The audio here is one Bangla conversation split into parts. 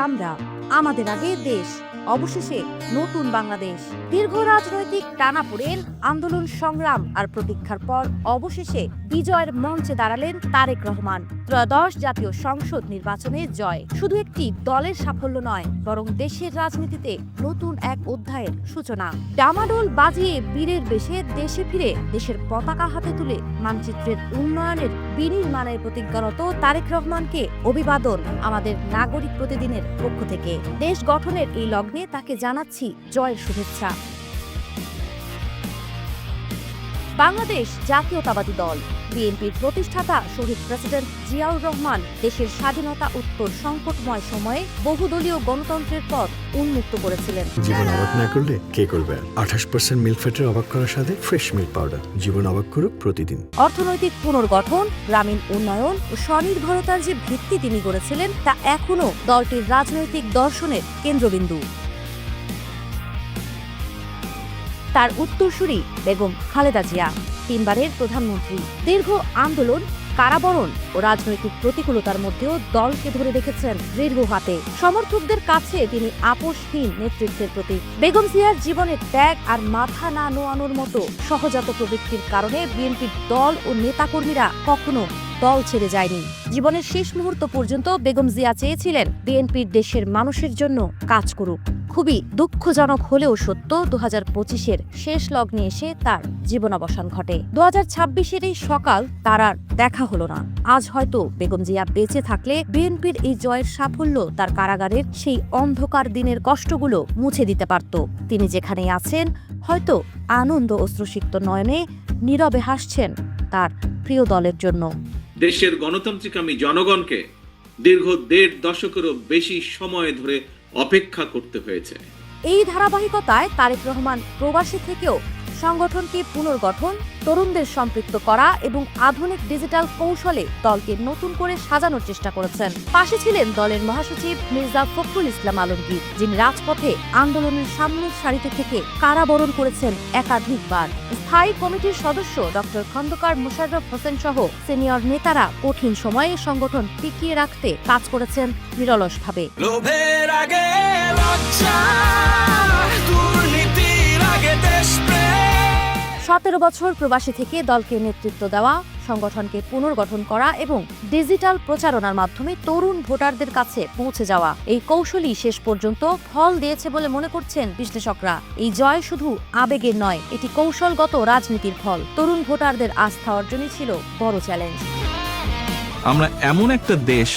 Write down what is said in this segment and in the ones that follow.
আমরা, আমাদের আগে দেশ, অবশেষে নতুন বাংলাদেশ। দীর্ঘ রাজনৈতিক টানাপোড়েন, আন্দোলন, সংগ্রাম আর প্রতীক্ষার পর অবশেষে বিজয়ের মঞ্চে দাঁড়ালেন তারেক রহমান। ত্রয়োদশ জাতীয় সংসদ নির্বাচনে জয় শুধু একটি দলের সাফল্য নয়, বরং দেশের রাজনীতিতে নতুন এক অধ্যায়ের সূচনা। ডামাডোল বাজিয়ে বীরের বেশে দেশে ফিরে দেশের পতাকা হাতে তুলে মানচিত্রের উন্নয়নের বিনির্মাণের প্রতিজ্ঞারত তারেক রহমানকে অভিবাদন আমাদের নাগরিক প্রতিদিনের পক্ষ থেকে। দেশ গঠনের এই লগ্নে তাকে জানাচ্ছি জয়ের শুভেচ্ছা। বাংলাদেশ জাতীয়তাবাদী দল বিএনপির প্রতিষ্ঠাতা শহীদ প্রেসিডেন্ট জিয়াউর রহমান দেশের স্বাধীনতা উত্তর সংকটময় সময়ে বহুদলীয় গণতন্ত্রের পথ উন্মুক্ত করেছিলেন। জীবন অবাক না করলে কে করবে? 28% মিল্ক ফ্যাটের অবাক করার সাথে ফ্রেশ মিল্ক পাউডার। জীবন অবাক করুক প্রতিদিন। অর্থনৈতিক পুনর্গঠন, গ্রামীণ উন্নয়ন ও স্বনির্ভরতার যে ভিত্তি তিনি গড়েছিলেন তা এখনো দলটির রাজনৈতিক দর্শনের কেন্দ্রবিন্দু। তার উত্তরসূরি বেগম খালেদা জিয়া, তিনবারের প্রধানমন্ত্রী। দীর্ঘ আন্দোলন, কারাবরণ ও রাজনৈতিক প্রতিকূলতার মধ্যেও দলকে ধরে রেখেছেন দীর্ঘ হাতে। সমর্থকদের কাছে তিনি আপোষহীন নেতৃত্বের প্রতীক। বেগম জিয়ার জীবনের ত্যাগ আর মাথা না নোয়ানোর মতো সহজাত প্রবৃত্তির কারণে বিএনপির দল ও নেতাকর্মীরা কখনো দল ছেড়ে যায়নি। জীবনের শেষ মুহূর্ত পর্যন্ত বেগম জিয়া চেয়েছিলেন বিএনপির দেশের মানুষের জন্য কাজ করুক। খুবই দুঃখজনক হলেও সত্য, 2025-এর শেষ লগ্নে এসে তার জীবনাবসান ঘটে। 2026-এর এই সকাল তার আর দেখা হলো না। আজ হয়তো বেগম জিয়া বেঁচে থাকলে বিএনপির এই জয়ের সাফল্য তার কারাগারের সেই অন্ধকার দিনের কষ্টগুলো মুছে দিতে পারত। তিনি যেখানেই আছেন, হয়তো আনন্দ অশ্রুসিক্ত নয়নে নীরবে হাসছেন তার প্রিয় দলের জন্য। দেশের গণতান্ত্রিকামী জনগণকে দীর্ঘ 1.5 দশকেরও বেশি সময় ধরে অপেক্ষা করতে হয়েছে। এই ধারাবাহিকতায় তারেক রহমান প্রবাসী থেকেও সংগঠনকে পুনর্গঠন, তরুণদের সম্পৃক্ত করা এবং আধুনিক ডিজিটাল কৌশলে দলকে নতুন করে সাজানোর চেষ্টা করেছেন। পাশে ছিলেন দলের মহাসচিব মির্জা ফখরুল ইসলাম আলমগীর, যিনি রাজপথে আন্দোলনের সামনের সারিতে থেকে কারাবরণ করেছেন একাধিকবার। স্থায়ী কমিটির সদস্য ডক্টর খন্দকার মোশাররফ হোসেন সহ সিনিয়র নেতারা কঠিন সময়ে সংগঠন টিকিয়ে রাখতে কাজ করেছেন নিরলসভাবে। 17 বছর প্রবাসী থেকে দলকে নেতৃত্ব দেওয়া, সংগঠনকে পুনর্গঠন করা এবং ডিজিটাল প্রচারণার মাধ্যমে তরুণ ভোটারদের কাছে পৌঁছে যাওয়া, এই কৌশলই শেষ পর্যন্ত ফল দিয়েছে বলে মনে করছেন বিশ্লেষকরা। এই জয় শুধু আবেগের নয়, এটি কৌশলগত রাজনীতির ফল। তরুণ ভোটারদের আস্থা অর্জনই ছিল বড় চ্যালেঞ্জ। আমরা এমন একটা দেশ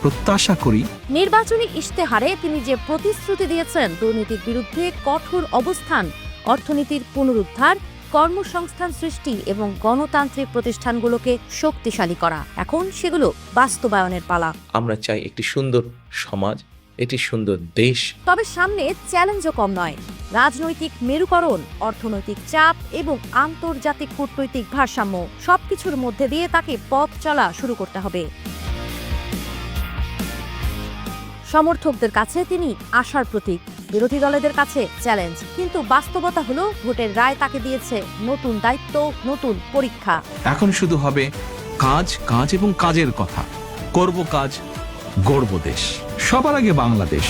প্রত্যাশা করি। নির্বাচনী ইশতেহারে তিনি যে প্রতিশ্রুতি দিয়েছেন, দুর্নীতির বিরুদ্ধে কঠোর অবস্থান, অর্থনীতির পুনরুদ্ধার, কর্মসংস্থান সৃষ্টি এবং গণতান্ত্রিক প্রতিষ্ঠানগুলোকে শক্তিশালী করা, এখন সেগুলো বাস্তবায়নের পালা। আমরা চাই একটি সুন্দর সমাজ, একটি সুন্দর দেশ। তবে সামনে চ্যালেঞ্জও কম নয়। রাজনৈতিক মেরুকরণ, অর্থনৈতিক চাপ এবং আন্তর্জাতিক কূটনৈতিক ভারসাম্য, সবকিছুর মধ্যে দিয়ে তাকে পথ চলা শুরু করতে হবে। সমর্থকদের কাছে তিনি আশার প্রতীক, বিরোধী দলের কাছে চ্যালেঞ্জ। কিন্তু বাস্তবতা হলো, ভোটের রায় তাকে দিয়েছে নতুন দায়িত্ব, নতুন পরীক্ষা। এখন শুধু হবে কাজ, কাজ এবং কাজের কথা। করব কাজ, গড়ব দেশ, সবার আগে বাংলাদেশ।